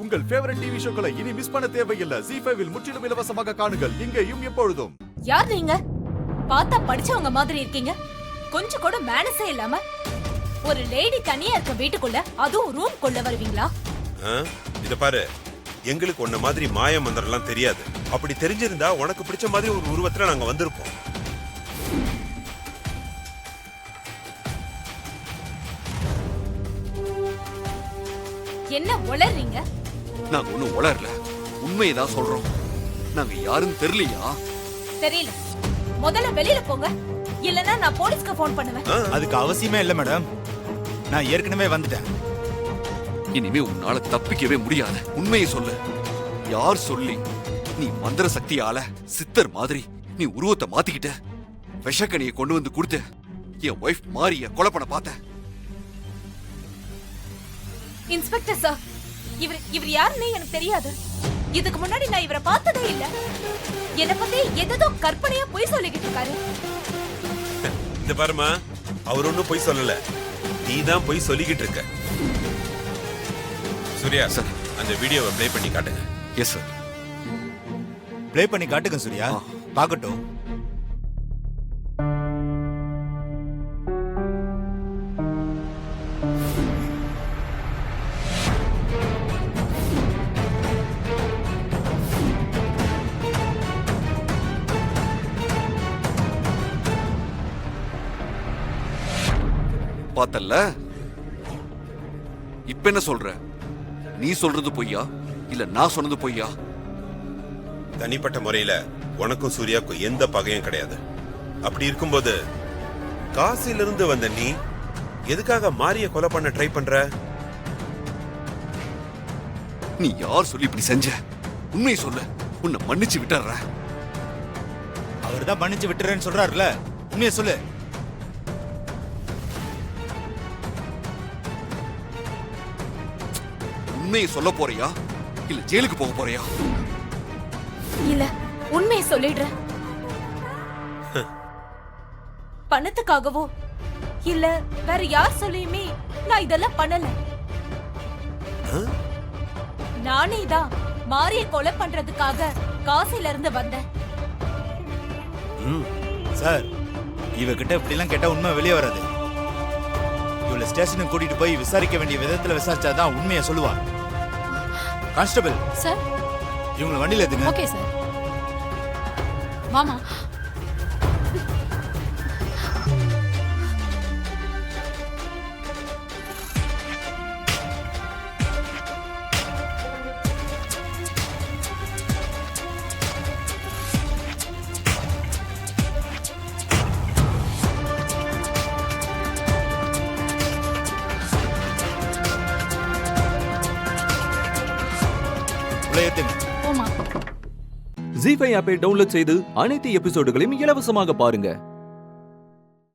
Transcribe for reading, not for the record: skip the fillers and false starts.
உங்கள் favourite TV ஷோக்களை இனி miss பண்ண தேவையில்லை. ZEE5 இல் முற்றிலும் இலவசமாக காணுங்கள். இங்கேயும் எப்பொழுதும். யார் நீங்க? பார்த்தா படிச்சவங்க மாதிரி இருக்கீங்க. கொஞ்சம் கூட மேனஸே இல்லாம ஒரு லேடி தனியா இருக்க வீட்டுக்குள்ள அதுவும் ரூம் கொள்ள வருவீங்களா? இத பாரு, எங்களுக்கு உன்ன மாதிரி மாய மந்திரம்லாம் தெரியாது. அப்படி தெரிஞ்சிருந்தா உனக்கு பிடிச்ச மாதிரி ஒரு உருவத்துல நாங்க வந்திருப்போம். என்ன உளறீங்க? நாங்க ஒண்ணும் உளரல, உண்மையதான் சொல்றோம். நாங்க யாரும் தெரியலையா? தெரியல. முதல்ல வெளியில போங்க, இல்லனா நான் போலீஸ்க்கு போன் பண்ணுவேன். அதுக்கு அவசியமே இல்ல மேடம், நான் ஏற்கனவே வந்துட்டேன். இனிமே உன்னால தப்பிக்கவே முடியாது. உண்மையை சொல்லு. யார் சொல்லி நீ மந்திர சக்தியால சித்தர் மாதிரி நீ உருவத்தை மாத்திக்கிட்ட, விஷக்கணியை கொண்டு வந்து கொடுத்து என் ஒய்ஃப் மாரிய கொலை பண்ண பார்த்த? இன்ஸ்பெக்டர் சார், இவர் யாருன்னு எனக்கு தெரியாது. இதுக்கு முன்னாடி நான் இவரை பார்த்ததே இல்ல. என்ன பத்தி ஏதோ கற்பனையா போய் சொல்லிக்கிட்டு இருக்காரு. இந்த பாருமா, அவர் ஒண்ணும் போய் சொல்லல, நீதான் போய் சொல்லிக்கிட்டு இருக்க. சூர்யா சார், அந்த வீடியோவை ப்ளே பண்ணி காட்டுங்க. Yes sir. ப்ளே பண்ணி காட்டுங்க சூர்யா, பார்க்கட்டும். பார்த்தல்ல, இப்ப என்ன சொல்ற? நீ சொல்றது பொய்யா இல்ல நான் சொன்னது பொய்யா? தனிப்பட்ட முறையில உனக்கும் சூர்யாவுக்கும் எந்த பகையும் கிடையாது. அப்படி இருக்கும்போது காசில இருந்து வந்த நீ எதுக்காக மாரிய கொலை பண்ண ட்ரை பண்ற? நீ யார் சொல்லி இப்படி செஞ்ச? உண்மையை சொல்லு, உன்னை மன்னிச்சு விட்டுற. அவர் தான் மன்னிச்சு விட்டுறேன்னு சொல்றாருல, உண்மையை சொல்லு. உண்மையை சொல்ல போறியா இல்ல ஜெயிலுக்கு போக போறியா? இல்ல, உண்மையை சொல்லிடுறேன். பணத்துக்காகவோ இல்ல வேற யார் சொல்லியுமே நான் இதெல்லாம் பண்ணல. நானே தான் மாரிய கொலை பண்றதுக்காக காசில இருந்து வந்தேன். சார், இவகிட்ட இப்படி எல்லாம் கேட்டா உண்மை வெளியே வராது. இவளை ஸ்டேஷனுக்கு கூட்டிட்டு போய் விசாரிக்க வேண்டிய விதத்துல விசாரிச்சாதான் உண்மையை சொல்லுவா. கான்ஸ்டபிள் சார், இவங்களை வண்டியில ஏத்துங்க. Okay sir. மாமா, ஏத்துங்க. போமா. ZEE5 ஆப்பை டவுன்லோட் செய்து அனைத்து எபிசோடுகளையும் இலவசமாக பாருங்க.